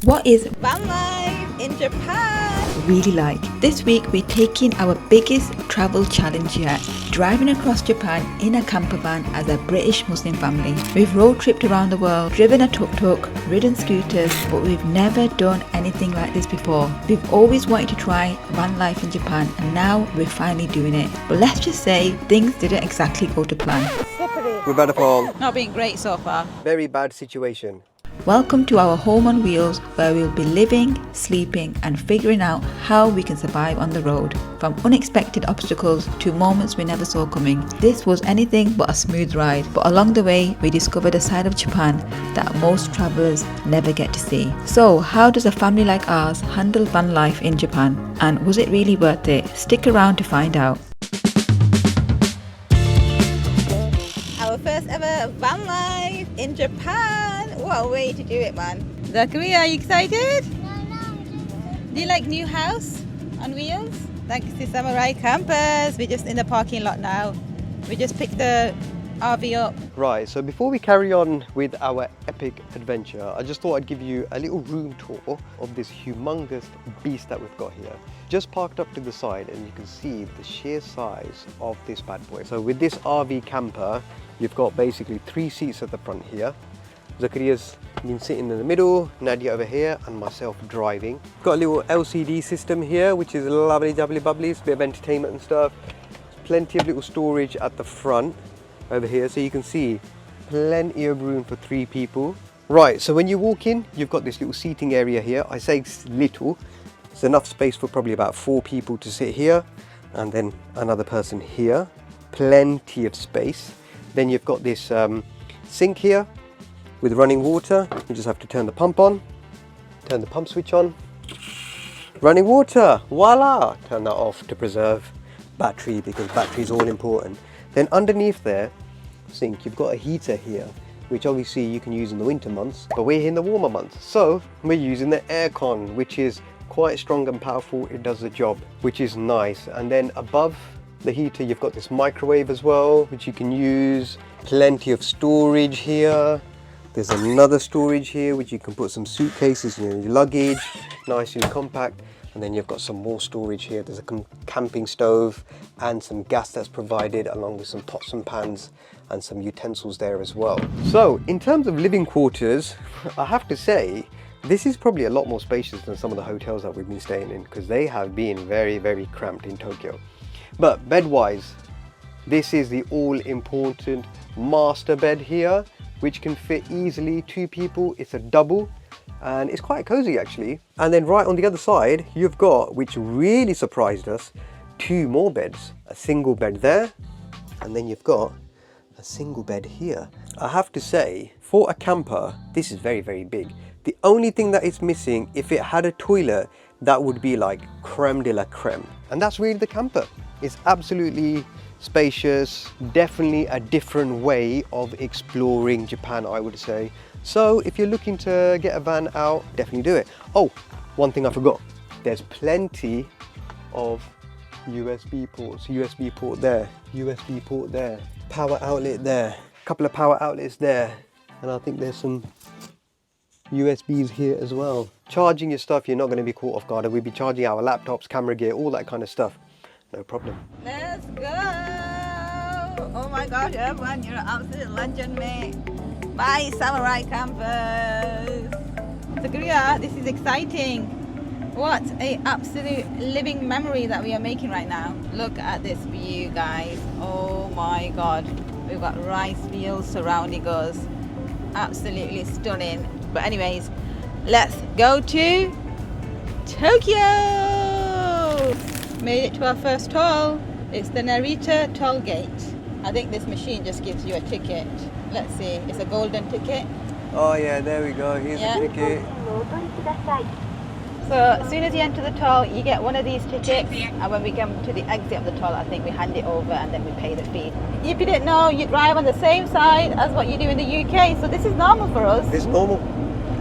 What is van life in Japan? really like? This week we're taking our biggest travel challenge yet, driving across Japan in a camper van as a British Muslim family. We've road tripped around the world, driven a tuk-tuk, ridden scooters, but we've never done anything like this before. We've always wanted to try van life in Japan and now we're finally doing it. But let's just say things didn't exactly go to plan. We've had a fall. Not been great so far. Very bad situation. Welcome to our home on wheels where we'll be living, sleeping and figuring out how we can survive on the road. From unexpected obstacles to moments we never saw coming. This was anything but a smooth ride, but along the way we discovered a side of Japan that most travellers never get to see. So how does a family like ours handle van life in Japan? And was it really worth it? Stick around to find out. Our first ever van life in Japan. What a way to do it, man. Zachary, are you excited? Do you like new house on wheels? Thanks to Samurai Campers. We're just in the parking lot now. We just picked the RV up. Right, so before we carry on with our epic adventure, I just thought I'd give you a little room tour of this humongous beast that we've got here. Just parked up to the side and you can see the sheer size of this bad boy. So with this RV camper, you've got basically 3 seats at the front here. Zakaria's been sitting in the middle, Nadia over here, and myself driving. Got a little LCD system here, which is lovely jubbly bubblies, bit of entertainment and stuff. Plenty of little storage at the front over here, so you can see plenty of room for 3 people. Right, so when you walk in, you've got this little seating area here. I say it's little, it's enough space for probably about 4 people to sit here, and then another person here. Plenty of space. Then you've got this sink here with running water. You just have to turn the pump on, turn the pump switch on, running water, voila! Turn that off to preserve battery because battery is all important. Then underneath there, sink, you've got a heater here, which obviously you can use in the winter months, but we're in the warmer months. So we're using the aircon, which is quite strong and powerful. It does the job, which is nice. And then above the heater, you've got this microwave as well, which you can use. Plenty of storage here. There's another storage here which you can put some suitcases and your luggage, nice and compact. And then you've got some more storage here. There's a camping stove and some gas that's provided, along with some pots and pans and some utensils there as well. So in terms of living quarters, I have to say this is probably a lot more spacious than some of the hotels that we've been staying in, because they have been very, very cramped in Tokyo. But bed wise, this is the all important master bed here, which can fit easily 2 people. It's a double and it's quite cozy actually. And then right on the other side, you've got, which really surprised us, 2 more beds. A single bed there, and then you've got a single bed here. I have to say, for a camper, this is very, very big. The only thing that it's missing, if it had a toilet, that would be like creme de la creme. And that's really the camper. It's absolutely spacious, definitely a different way of exploring Japan, I would say. So if you're looking to get a van out, definitely do it. Oh, one thing I forgot, there's plenty of USB ports. USB port there, USB port there, power outlet there, a couple of power outlets there, and I think there's some USBs here as well. Charging your stuff, you're not going to be caught off guard. We'll be charging our laptops, camera gear, all that kind of stuff. No problem. Let's go! Oh my gosh, everyone, you're an absolute legend, mate. Bye, Samurai Campers. Zakaria, this is exciting. What a absolute living memory that we are making right now. Look at this view, guys. Oh my god. We've got rice fields surrounding us. Absolutely stunning. But anyways, let's go to Tokyo! Made it to our first toll. It's the Narita toll gate. I think this machine just gives you a ticket. Let's see, it's a golden ticket. Oh yeah, there we go, here's the ticket. So as soon as you enter the toll, you get one of these tickets, and when we come to the exit of the toll, I think we hand it over and then we pay the fee. If you didn't know, you drive on the same side as what you do in the UK, so this is normal for us. It's normal,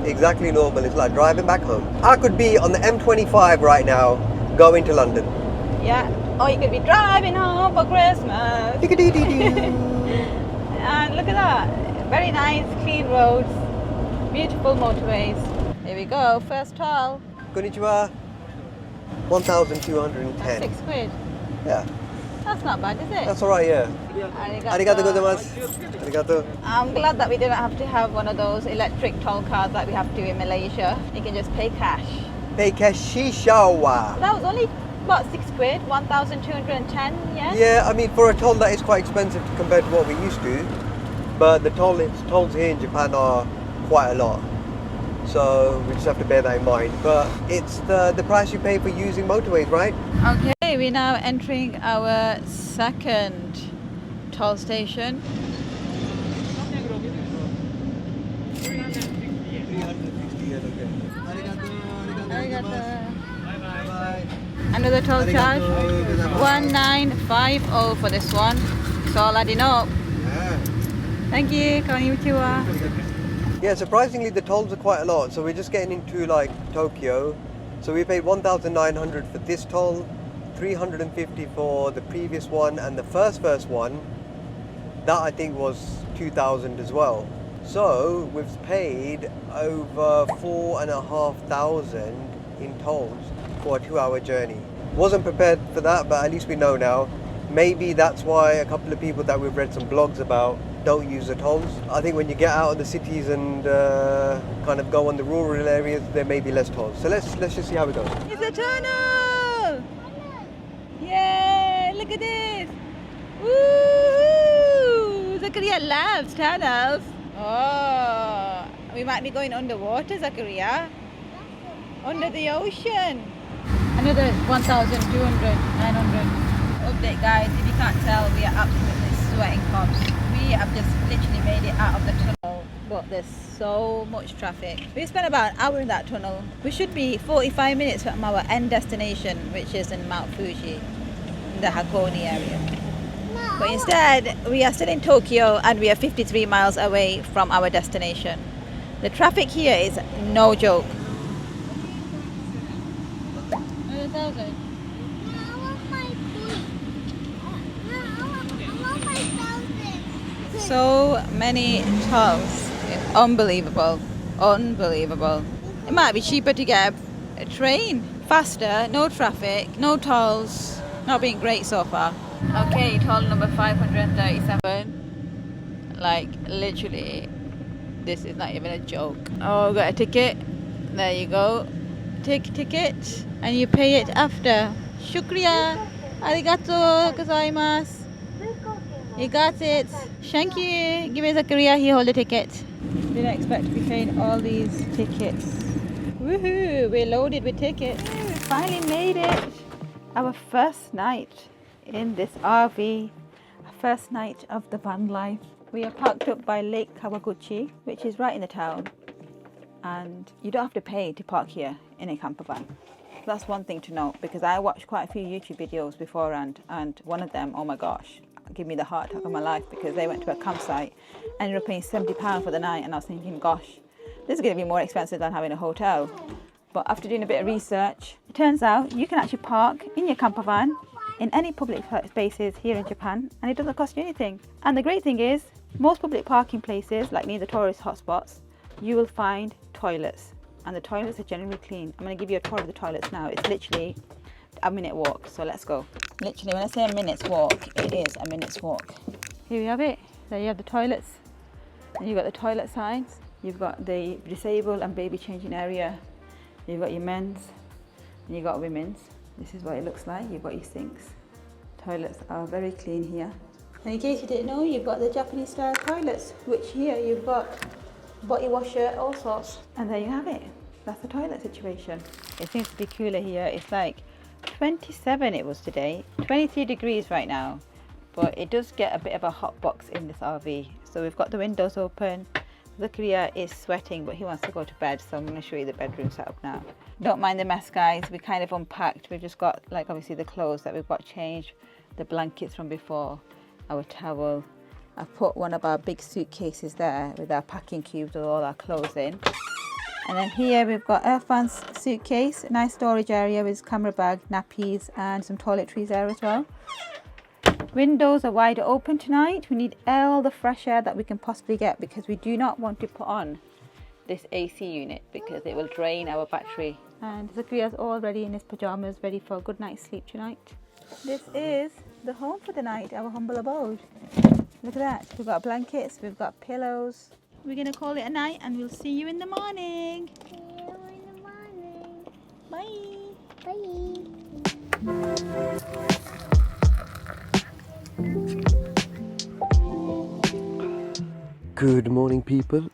exactly normal. It's like driving back home. I could be on the M25 right now, going to London. Yeah, or you could be driving home for Christmas. And look at that, very nice, clean roads, beautiful motorways. Here we go, first tall. Konnichiwa. 1,210. 6 quid. Yeah, That's not bad, is it? that's alright, yeah. Arigato gozaimasu. Arigato. I'm glad that we didn't have to have one of those electric toll cards like we have to in Malaysia. You can just pay cash. Pei kashishawa. That was only, what, 6 quid? 1,210, yeah? Yeah, I mean, for a toll that is quite expensive compared to what we used to. But the tolls here in Japan are quite a lot. So we just have to bear that in mind. But it's the price you pay for using motorways, right? Okay, we're now entering our second toll station. 360 Another toll charge, 1950 for this one. It's all adding up. Thank you, konnichiwa. Yeah, surprisingly the tolls are quite a lot. So we're just getting into like Tokyo. So we paid 1,900 for this toll, 350 for the previous one, and the first one, that I think was 2,000 as well. So we've paid over 4,500 in tolls for a 2-hour journey. Wasn't prepared for that, but at least we know now. Maybe that's why a couple of people that we've read some blogs about don't use the tolls. I think when you get out of the cities and kind of go on the rural areas, there may be less tolls. So let's just see how it goes. It's a tunnel! Yay! Look at this! Woo! Zakaria loves tunnels. Oh, we might be going underwater, Zakaria. Under the ocean. Another 1,200, 900. Update, guys. If you can't tell, we are absolutely sweating cobs. We have just literally made it out of the tunnel, but there's so much traffic. We spent about an hour in that tunnel. We should be 45 minutes from our end destination, which is in Mount Fuji, in the Hakone area. But instead, we are still in Tokyo and we are 53 miles away from our destination. The traffic here is no joke. 1,000. So many tolls. It's unbelievable. Unbelievable. It might be cheaper to get a train. Faster, no traffic, no tolls. Not been great so far. Okay, toll number 537. Like, literally, this is not even a joke. Oh, got a ticket. There you go. Take ticket. And you pay it after. Shukriya. Arigato gozaimasu. You got it. Thank you. Give me Zakaria, he hold the ticket. Didn't expect to be paying all these tickets. Woohoo! We're loaded with tickets. We finally made it. Our first night in this RV. Our first night of the van life. We are parked up by Lake Kawaguchiko, which is right in the town. And you don't have to pay to park here in a camper van. That's one thing to note, because I watched quite a few YouTube videos beforehand, and one of them, oh my gosh, give me the heart attack of my life, because they went to a campsite, ended up paying £70 for the night, and I was thinking, gosh, this is going to be more expensive than having a hotel. But after doing a bit of research, it turns out you can actually park in your camper van in any public spaces here in Japan, and it doesn't cost you anything. And the great thing is, most public parking places, like near the tourist hotspots, you will find toilets, and the toilets are generally clean. I'm going to give you a tour of the toilets now. It's literally a minute walk, so let's go. Literally, when I say a minute's walk, it is a minute's walk. Here we have it. There you have the toilets, and you've got the toilet signs. You've got the disabled and baby changing area. You've got your men's, and you've got women's. This is what it looks like. You've got your sinks. Toilets are very clean here. And in case you didn't know, you've got the Japanese style toilets, which here you've got body washer, all sorts. And there you have it. That's the toilet situation. It seems to be cooler here. It's like 27 it was today, 23 degrees right now, but it does get a bit of a hot box in this RV. So we've got the windows open. Zakaria is sweating, but he wants to go to bed, so I'm going to show you the bedroom setup now. Don't mind the mess, guys. We kind of unpacked. We've just got, like, obviously the clothes that we've got changed, the blankets from before, our towel. I've put one of our big suitcases there with our packing cubes with all our clothes in. And then here we've got Irfan's suitcase, a nice storage area with camera bag, nappies, and some toiletries there as well. Windows are wide open tonight. We need all the fresh air that we can possibly get, because we do not want to put on this AC unit because it will drain our battery. And Zakaria's already in his pajamas, ready for a good night's sleep tonight. This is the home for the night, our humble abode. Look at that. We've got blankets, we've got pillows. We're going to call it a night and we'll see you in the morning. See you in the morning. Bye. Bye. Good morning, people.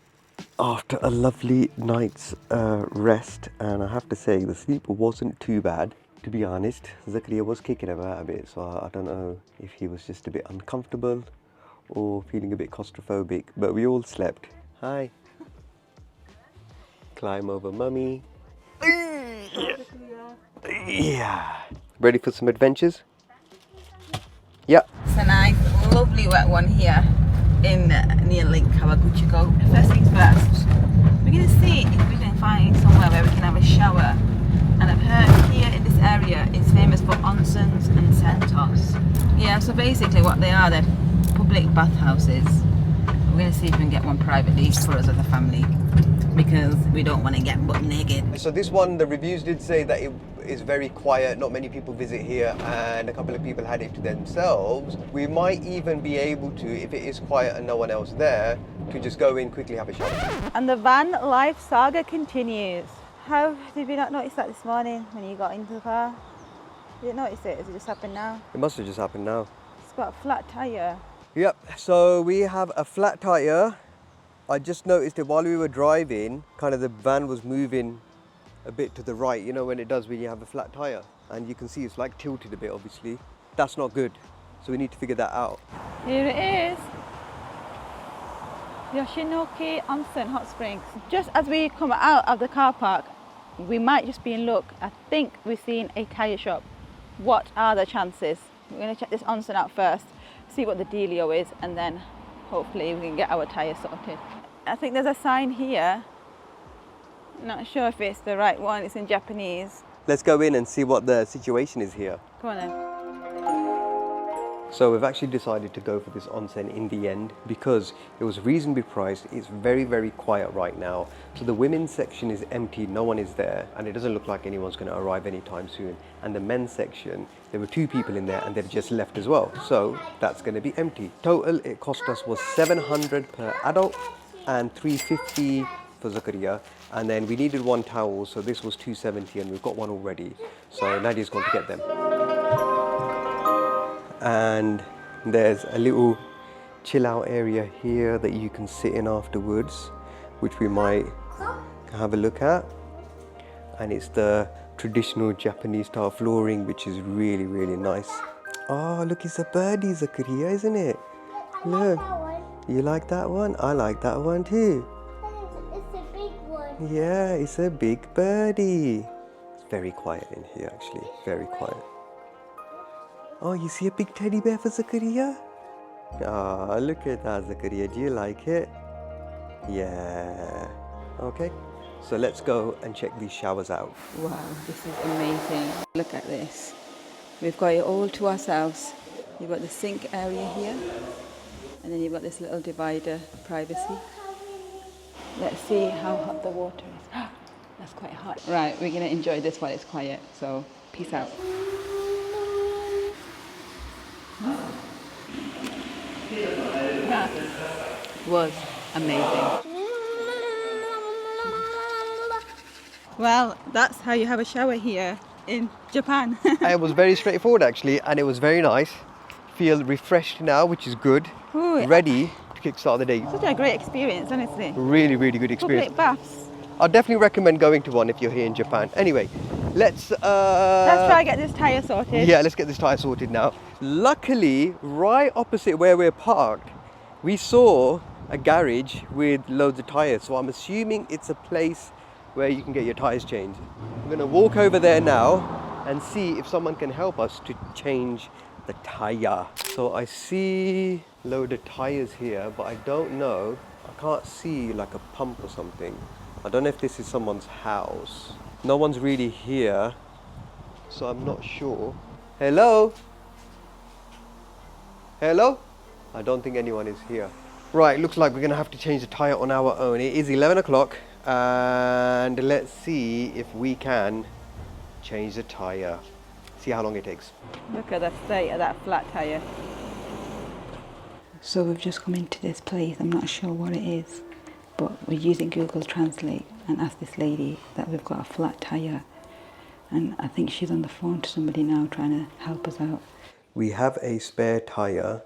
After a lovely night's rest, and I have to say the sleep wasn't too bad, to be honest. Zakaria was kicking about a bit, so I don't know if he was just a bit uncomfortable or feeling a bit claustrophobic, but we all slept. Hi. Climb over mummy. Yeah. Ready for some adventures? Yeah. It's a nice, lovely wet one here in near Lake Kawaguchiko. First things first, we're going to see if we can find somewhere where we can have a shower. And I've heard here in this area it's famous for onsens and sentos. Yeah, so basically what they are, they're public bathhouses. We're going to see if we can get one privately for us as a family because we don't want to get butt naked. So this one, the reviews did say that it is very quiet, not many people visit here, and a couple of people had it to themselves. We might even be able to, if it is quiet and no one else there, to just go in, quickly have a shower. And the van life saga continues. How did we not notice that this morning when you got into the car? You didn't notice it? Has it just happened now? It must have just happened now. It's got a flat tyre. Yep, so we have a flat tyre. I just noticed it while we were driving, kind of the van was moving a bit to the right, you know when it does when you have a flat tyre. And you can see it's like tilted a bit, obviously. That's not good, so we need to figure that out. Here it is. Yoshinoki Onsen Hot Springs. Just as we come out of the car park, we might just be in luck. I think we've seen a tyre shop. What are the chances? We're going to check this onsen out first, see what the dealio is, and then hopefully we can get our tyre sorted. I think there's a sign here. Not sure if it's the right one, it's in Japanese. Let's go in and see what the situation is here. Come on then. So we've actually decided to go for this onsen in the end because it was reasonably priced. It's very, very quiet right now. So the women's section is empty, no one is there, and it doesn't look like anyone's going to arrive anytime soon. And the men's section, there were 2 people in there and they've just left as well. So that's going to be empty. Total it cost us was 700 per adult and 350 for Zakaria. And then we needed 1 towel, so this was 270 and we've got one already. So Nadia's going to get them. And there's a little chill out area here that you can sit in afterwards, which we might have a look at. And it's the traditional Japanese style flooring, which is really, really nice. Oh, look, it's a birdie, Zakaria, isn't it? Look, you like that one? I like that one too. It's a big one. Yeah, it's a big birdie. It's very quiet in here, actually, very quiet. Oh, you see a big teddy bear for Zakaria? Ah, look at that, Zakaria. Do you like it? Yeah. Okay, so let's go and check these showers out. Wow, this is amazing. Look at this. We've got it all to ourselves. You've got the sink area here, and then you've got this little divider of privacy. Let's see how hot the water is. That's quite hot. Right, we're going to enjoy this while it's quiet, so peace out. That was amazing. Well, that's how you have a shower here in Japan. It was very straightforward actually, and it was very nice. Feel refreshed now, which is good. Ooh, Ready to kickstart the day. such a great experience, honestly. Really, really good experience. Public baths. I'd definitely recommend going to one if you're here in Japan. Anyway, let's try and get this tyre sorted. Yeah, let's get this tyre sorted now. Luckily, right opposite where we're parked, we saw a garage with loads of tyres. So I'm assuming it's a place where you can get your tyres changed. I'm gonna walk over there now and see if someone can help us to change the tyre. So I see a load of tyres here, but I don't know. I can't see like a pump or something. I don't know if this is someone's house. No one's really here, so I'm not sure. Hello? Hello? I don't think anyone is here. Right, looks like we're gonna have to change the tyre on our own. It is 11 o'clock And let's see if we can change the tire. See how long it takes. Look at the state of that flat tire. So we've just come into this place, I'm not sure what it is, but we're using Google Translate and asked this lady that we've got a flat tire, and I think she's on the phone to somebody now trying to help us out. We have a spare tire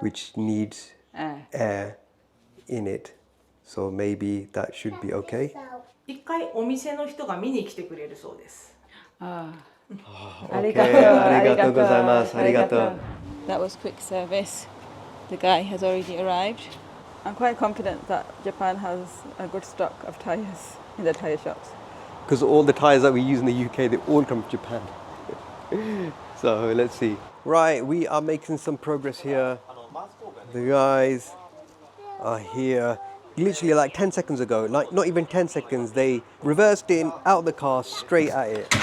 which needs air in it, so maybe that should be okay. 一回お店の人が見に来てくれるそうです Ah. Okay, arigatou gozaimasu. Arigatou. That was quick service. The guy has already arrived. I'm quite confident that Japan has a good stock of tires in the tire shops. Because all the tires that we use in the UK, they all come from Japan. So let's see. Right, we are making some progress here. The guys are here. Literally like 10 seconds ago, like not even 10 seconds, they reversed in, out the car, straight at it.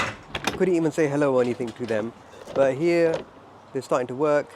Couldn't even say hello or anything to them. But here, they're starting to work.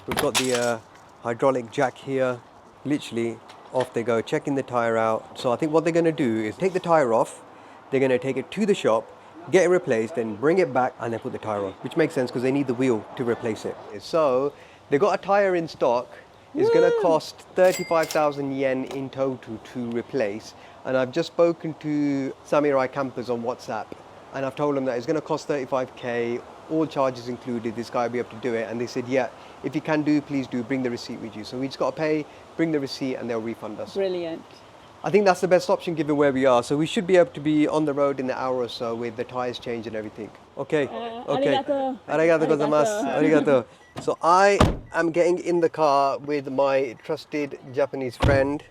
We've got the hydraulic jack here. Literally, off they go, checking the tire out. So I think what they're going to do is take the tire off. They're going to take it to the shop, get it replaced, then bring it back and then put the tire on. Which makes sense because they need the wheel to replace it. So they got a tire in stock. It's going to cost 35,000 yen in total to replace. And I've just spoken to Samurai Campers on WhatsApp. And I've told them that it's going to cost 35k, all charges included, this guy will be able to do it. And they said, yeah, if you can do, please do, bring the receipt with you. So we just got to pay, bring the receipt and they'll refund us. Brilliant. I think that's the best option given where we are. So we should be able to be on the road in an hour or so with the tyres changed and everything. Okay, okay. Arigatou gozaimasu. Arigatou. So I am getting in the car with my trusted Japanese friend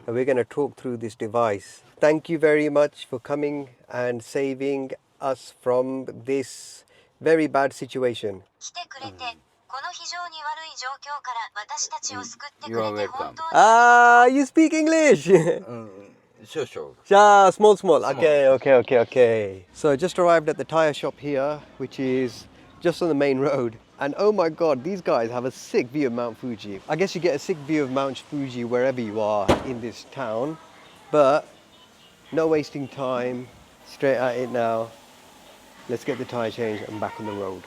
and we're going to talk through this device. Thank you very much for coming and saving us from this very bad situation. You are welcome. Ah, you speak English? Sure. Yeah, small. Okay. So I just arrived at the tyre shop here, which is just on the main road. And oh my God, these guys have a sick view of Mount Fuji. I guess you get a sick view of Mount Fuji wherever you are in this town, but no wasting time, straight at it now. Let's get the tyre changed and back on the road.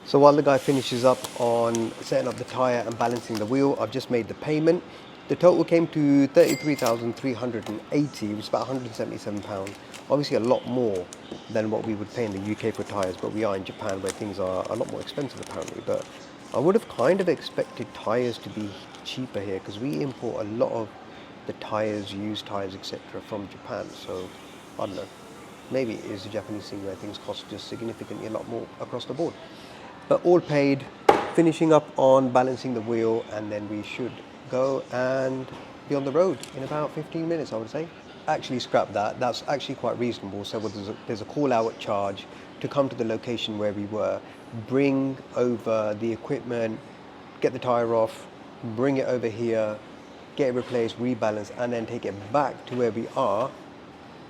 So while the guy finishes up on setting up the tyre and balancing the wheel, I've just made the payment. The total came to 33,380, which is about £177. Obviously a lot more than what we would pay in the UK for tyres, but we are in Japan where things are a lot more expensive apparently. But I would have kind of expected tyres to be cheaper here because we import a lot of the tyres, used tyres, etc. from Japan. So I don't know, maybe it is a Japanese thing where things cost just significantly a lot more across the board. But all paid, finishing up on balancing the wheel, and then we should go and be on the road in about 15 minutes, I would say. Actually scrap that, that's actually quite reasonable. So there's a call out charge to come to the location where we were, bring over the equipment, get the tyre off, bring it over here, get it replaced, rebalance, and then take it back to where we are.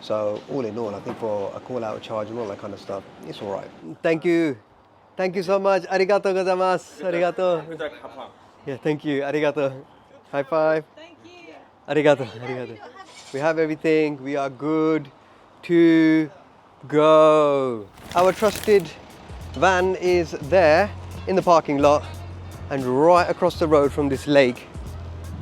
So all in all, I think for a call out charge and all that kind of stuff, it's all right. Thank you so much. Arigatou gozaimasu. Arigatou. Yeah, thank you. Arigatou. High five. Thank you. Arigatou. We have everything. We are good to go. Our trusted van is there in the parking lot and right across the road from this lake.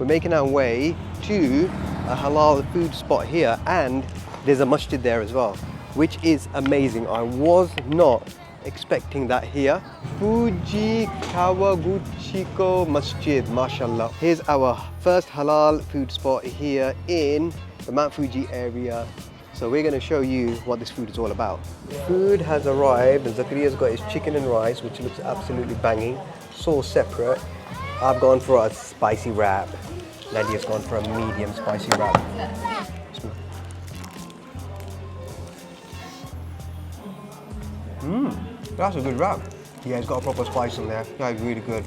We're making our way to a halal food spot here, and there's a masjid there as well, which is amazing. I was not expecting that here. Fuji Kawaguchiko Masjid, mashallah. Here's our first halal food spot here in the Mount Fuji area. So we're going to show you what this food is all about. Food has arrived and Zakaria's got his chicken and rice, which looks absolutely banging. Sauce separate. I've gone for a spicy wrap. Nadia's gone for a medium spicy wrap. That's a good wrap. Yeah, it's got a proper spice in there. That's really good.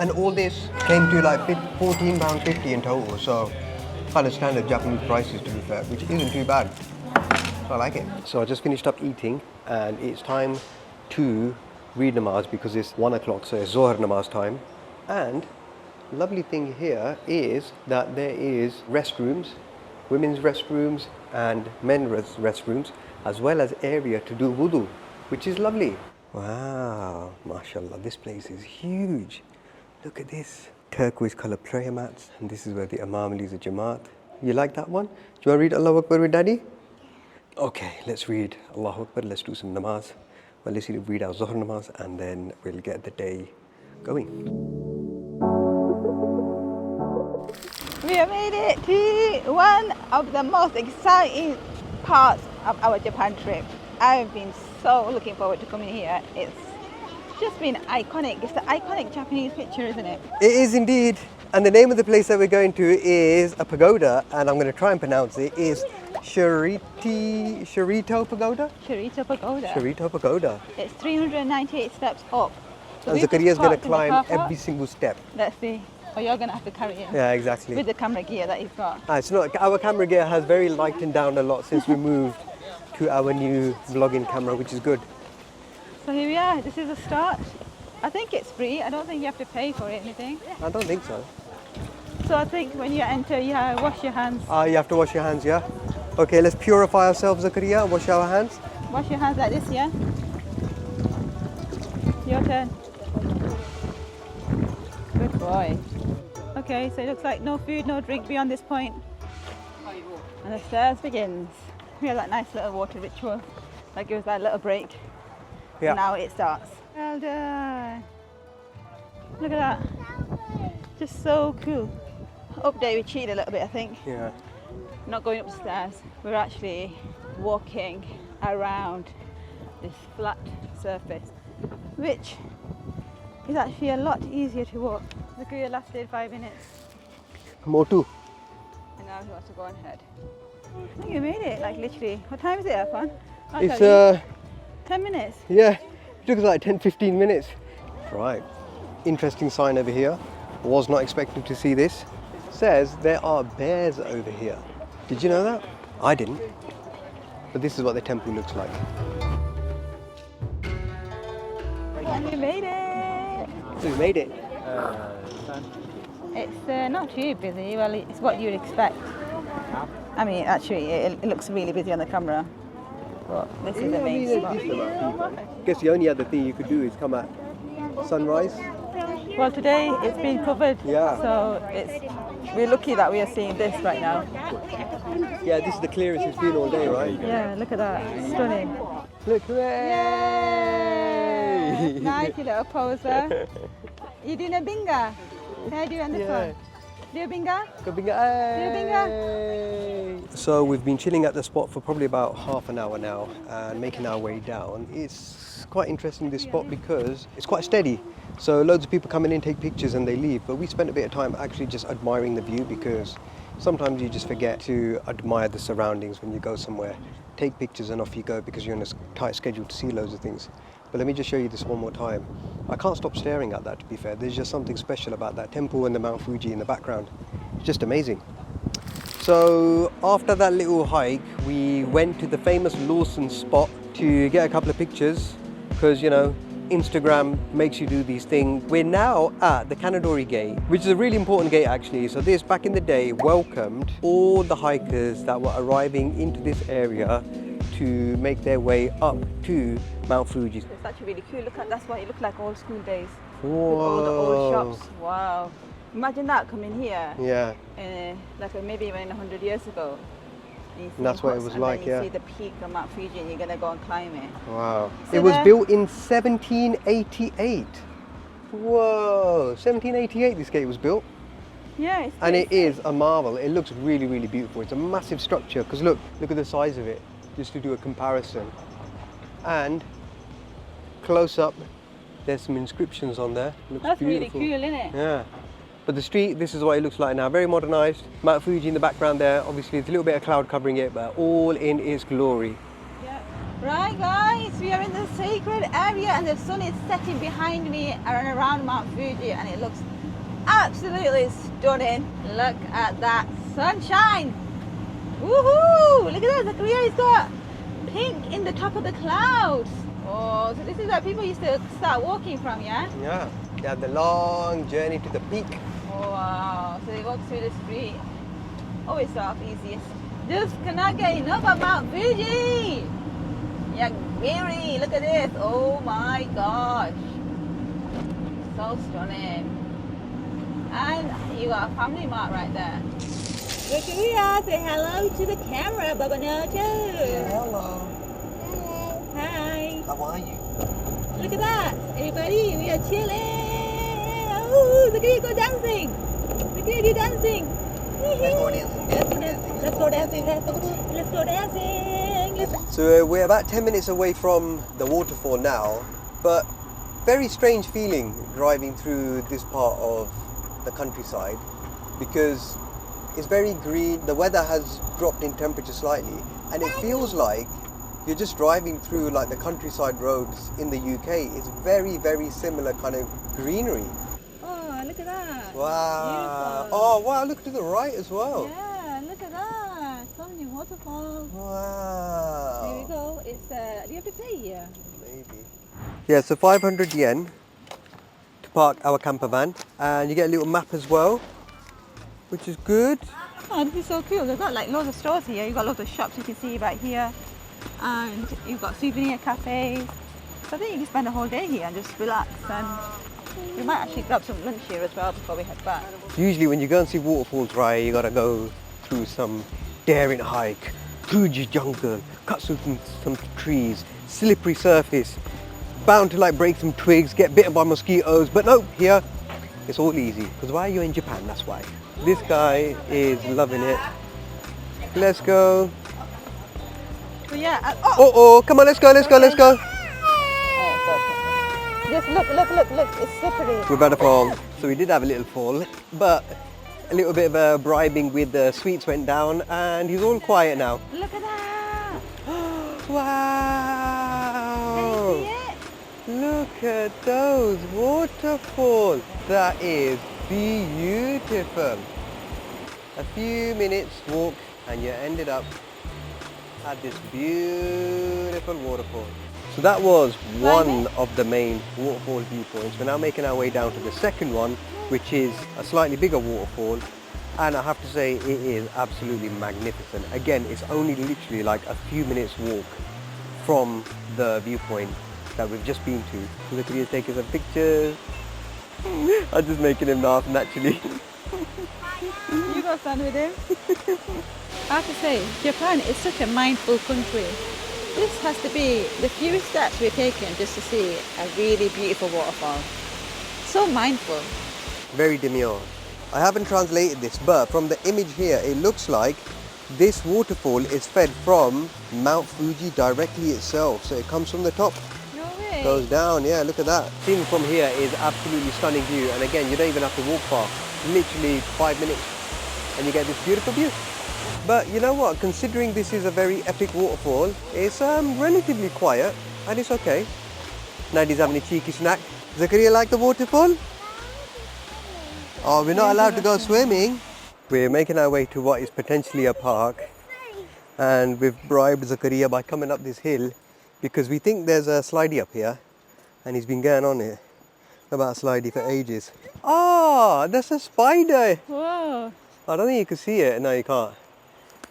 And all this came to like £14.50 in total, so kind of standard Japanese prices to be fair, which isn't too bad. So I like it. So I just finished up eating and it's time to read namaz because it's 1 o'clock, so it's Zohar namaz time. And lovely thing here is that there is restrooms women's restrooms and men's restrooms, as well as area to do wudu, which is lovely. Wow, mashallah, this place is huge. Look at this. Turquoise colour prayer mats, and this is where the Imam leads the Jamaat. You like that one? Do you want to read Allahu Akbar with Daddy? Okay, let's read Allahu Akbar, let's do some namaz. Well, let's read our Zuhr namaz and then we'll get the day going. We have made it to one of the most exciting parts of our Japan trip. I've been so looking forward to coming here. It's just been iconic. It's the iconic Japanese picture, isn't it? It is indeed. And the name of the place that we're going to is a pagoda, and I'm going to try and pronounce it, is Shiraito Pagoda? Chureito Pagoda. Shiraito Pagoda. It's 398 steps up. So And we've Zakaria's just going to parked in the climb car park. every single step. Let's see. Oh, you're going to have to carry it Yeah, exactly. with the camera gear that he's got. It's not, our camera gear has very lightened down a lot since we moved to our new vlogging camera, which is good. So here we are. This is the start. I think it's free. I don't think you have to pay for it, anything. I don't think so. So I think when you enter, you wash your hands. You have to wash your hands, yeah? Okay, let's purify ourselves, Zakaria, and wash our hands. Wash your hands like this, yeah? Your turn. Good boy. Okay, so it looks like no food, no drink beyond this point. And the stairs begins. We have that nice little water ritual that gives that little break. Yeah. And now it starts. Well done. Look at that. Just so cool. Up there we cheated a little bit, I think. Yeah. Not going upstairs. We're actually walking around this flat surface, which is actually a lot easier to walk. Look, we lasted 5 minutes. More too. And now he wants to go ahead. I think you made it, like literally. What time is it, Afan? I'll It's, tell you. 10 minutes. yeah, it took us like 10-15 minutes. Right. Interesting sign over here. Was not expecting to see this. Says there are bears over here. Did you know that? I didn't. But this is what the temple looks like. And we made it. So we made it. It's not too busy. Well, it's what you'd expect. I mean, actually, it looks really busy on the camera. But this is the main spot. I guess the only other thing you could do is come at sunrise. Well, today it's been covered. Yeah. So we're lucky that we are seeing this right now. Yeah, this is the clearest it's been all day, right? Yeah, look at that. Stunning. Look, hooray! Nice little pose there. You doing a binga? Can I do it on this Yeah. one? Do a binga? Go bingo. So we've been chilling at the spot for probably about half an hour now and making our way down. It's quite interesting, this spot, because it's quite steady. So loads of people come in and take pictures and they leave, but we spent a bit of time actually just admiring the view, because sometimes you just forget to admire the surroundings when you go somewhere. Take pictures and off you go because you're on a tight schedule to see loads of things. But let me just show you this one more time. I can't stop staring at that, to be fair. There's just something special about that temple and the Mount Fuji in the background. It's just amazing. So after that little hike, we went to the famous Lawson spot to get a couple of pictures, because, you know, Instagram makes you do these things. We're now at the Kanadori Gate, which is a really important gate actually. So this, back in the day, welcomed all the hikers that were arriving into this area to make their way up to Mount Fuji. It's actually really cool. Look at, that's what it looked like old school days. Whoa. With all the old shops. Wow. Imagine that coming here. Yeah. Like maybe even 100 years ago. And that's what it was like, and yeah. then you see the peak of Mount Fuji and you're going to go and climb it. Wow. So It was there- built in 1788. Whoa, 1788 this gate was built. Yeah, it's And it pretty is a marvel. It looks really, really beautiful. It's a massive structure, because look at the size of it, just to do a comparison. And close up, there's some inscriptions on there. Looks That's beautiful. really cool, isn't it? Yeah. But the street, this is what it looks like now. Very modernized. Mount Fuji in the background there. Obviously, there's a little bit of cloud covering it, but all in its glory. Yeah. Right, guys, we are in the sacred area and the sun is setting behind me and around Mount Fuji, and it looks absolutely stunning. Look at that sunshine. Woohoo! Look at that, Zakaria has got pink in the top of the clouds. Oh, so this is where people used to start walking from, yeah? Yeah. They had the long journey to the peak. Oh, wow. So they walk through the street. always start off easiest. Just cannot get enough of Mount Fuji. Yeah, really, look at this. Oh my gosh. So stunning. And you got a family mart right there. Look at here, say hello to the camera, Baba Nacho. Hello. Hi. How are you? Look at that. Everybody, we are chilling. Oh, look at you go dancing. Look at you dancing. Let's go dancing. Let's go dancing. So we're about 10 minutes away from the waterfall now, but very strange feeling driving through this part of the countryside because it's very green. The weather has dropped in temperature slightly and it feels like you're just driving through like the countryside roads in the UK. It's very, very similar kind of greenery. Oh, look at that. Wow. Beautiful. Oh, wow, look to the right as well. Yeah, look at that. So many waterfalls. Wow. Here we go. It's do you have to pay here? Maybe. Yeah, so 500 yen to park our camper van, and you get a little map as well, which is good. Oh, this is so cool. They've got like loads of stores here. You've got loads of shops you can see right here. And you've got souvenir cafes. So I think you can spend a whole day here and just relax, and we might actually grab some lunch here as well before we head back. Usually when you go and see waterfalls, right, you gotta go through some daring hike, Fuji jungle, cut through some trees, slippery surface, bound to like break some twigs, get bitten by mosquitoes, but no, here it's all easy. Because why are you in Japan? That's why. This guy is loving it. Let's go. So yeah, Oh, come on, let's go. Just look, it's slippery. We're about to fall. So we did have a little fall, but a little bit of bribing with the sweets went down and he's all quiet now. Look at that. Wow! Can you see it? Look at those waterfalls. That is beautiful. A few minutes walk and you ended up at this beautiful waterfall. So that was one of the main waterfall viewpoints. We're now making our way down to the second one, which is a slightly bigger waterfall. And I have to say, it is absolutely magnificent. Again, it's only literally like a few minutes walk from the viewpoint that we've just been to. Look at you taking some pictures. I'm just making him laugh naturally. You go stand with him. I have to say, Japan is such a mindful country. This has to be the few steps we're taking just to see a really beautiful waterfall. So mindful. Very demure. I haven't translated this, but from the image here, it looks like this waterfall is fed from Mount Fuji directly itself. So it comes from the top, No way. goes down. Yeah, look at that. Seeing from here is absolutely stunning view. And again, you don't even have to walk far. Literally 5 minutes and you get this beautiful view. But you know what, considering this is a very epic waterfall, it's relatively quiet and it's okay. Nadi's having a cheeky snack. Zakaria like the waterfall? Oh, we're not allowed to go swimming. We're making our way to what is potentially a park, and we've bribed Zakaria by coming up this hill because we think there's a slidey up here and he's been going on it about slidey for ages. Oh, that's a spider. Whoa. I don't think you can see it. No, you can't.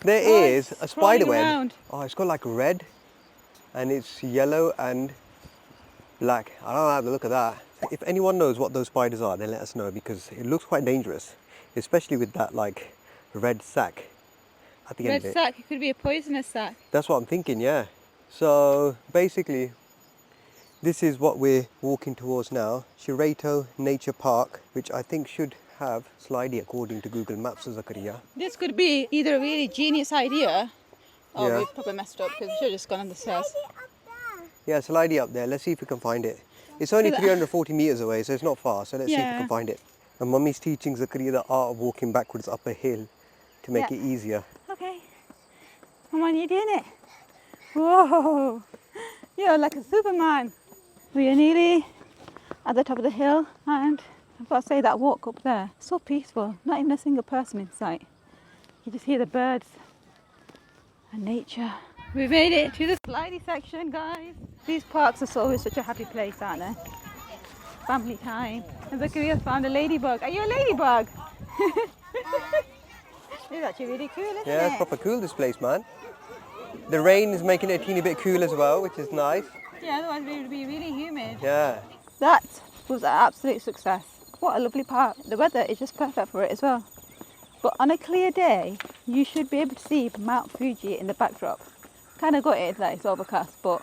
There is a it's spider crawling web. around. Oh, it's got like red and it's yellow and black. I don't have to look at that. If anyone knows what those spiders are, then let us know because it looks quite dangerous, especially with that like red sac at the end of Red it. sac, it could be a poisonous sac. That's what I'm thinking, yeah. So basically, this is what we're walking towards now. Shiraito Nature Park, which I think should have slidey according to Google Maps, Zakaria. This could be either a really genius idea or Yeah. we've probably messed up because we should have just gone on the stairs. Yeah, slidey up there. Let's see if we can find it. It's only 340 meters away, so it's not far. So let's see if we Yeah. can find it. And Mummy's teaching Zakaria the art of walking backwards up a hill to make Yeah. it easier. Okay. Come on, you're doing it. Whoa. You're like a Superman. We are nearly at the top of the hill, and I've got to say that walk up there, so peaceful. Not even a single person in sight. You just hear the birds and nature. We made it to the slidey section, guys. These parks are always such a happy place, aren't they? Family time. And Zakaria's found a ladybug. Are you a ladybug? It's actually really cool, isn't Yeah, it? it's proper cool, this place, man. The rain is making it a teeny bit cool as well, which is nice. Yeah, otherwise it would be really humid. Yeah. That was an absolute success. What a lovely park. The weather is just perfect for it as well. But on a clear day, you should be able to see Mount Fuji in the backdrop. Kind of gutted that it's overcast, but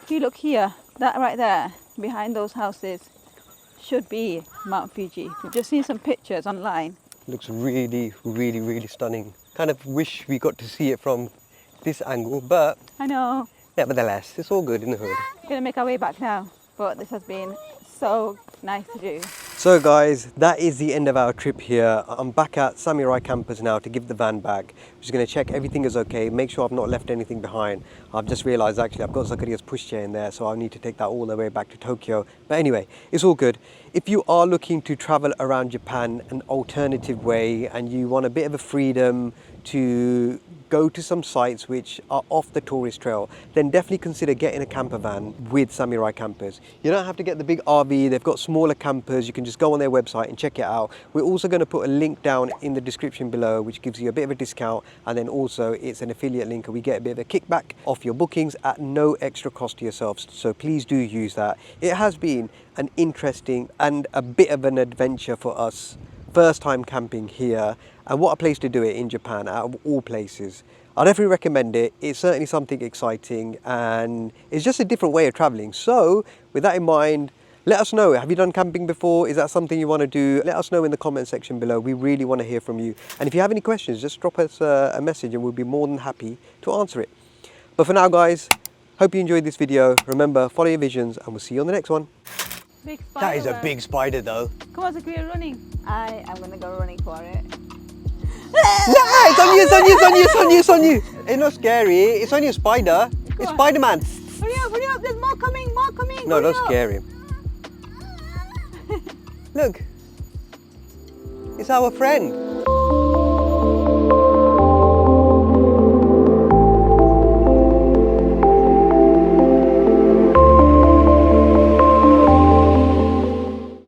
if you look here, that right there, behind those houses, should be Mount Fuji. We've just seen some pictures online. Looks really, really, really stunning. Kind of wish we got to see it from this angle, but I know. nevertheless, it's all good in the hood. We're going to make our way back now, but this has been so nice to do. So guys, that is the end of our trip here. I'm back at Samurai Campers now to give the van back. I'm just going to check everything is okay, make sure I've not left anything behind. I've just realised actually I've got Zakaria's pushchair in there, so I'll need to take that all the way back to Tokyo. But anyway, it's all good. If you are looking to travel around Japan an alternative way and you want a bit of a freedom to go to some sites which are off the tourist trail, then definitely consider getting a camper van with Samurai Campers. You don't have to get the big RV, they've got smaller campers, you can just go on their website and check it out. We're also going to put a link down in the description below which gives you a bit of a discount, and then also it's an affiliate link and we get a bit of a kickback off your bookings at no extra cost to yourselves, so please do use that. It has been an interesting and a bit of an adventure for us. First time camping here, and what a place to do it in Japan out of all places. I definitely recommend it. It's certainly something exciting and it's just a different way of traveling. So with that in mind, let us know, have you done camping before? Is that something you want to do? Let us know in the comment section below. We really want to hear from you. And if you have any questions, just drop us a message and we'll be more than happy to answer it. But for now guys, hope you enjoyed this video. Remember, follow your visions and we'll see you on the next one. Big That is a spider. big spider though. Come on, Zakria, running. I am going to go running for it. No, it's on you, it's on you, it's on you, it's on you, it's on you. It's not scary, it's only a spider. It's on. Spider-Man. Hurry up, there's more coming, more coming. No, Hurry don't up. scare him. Look, it's our friend.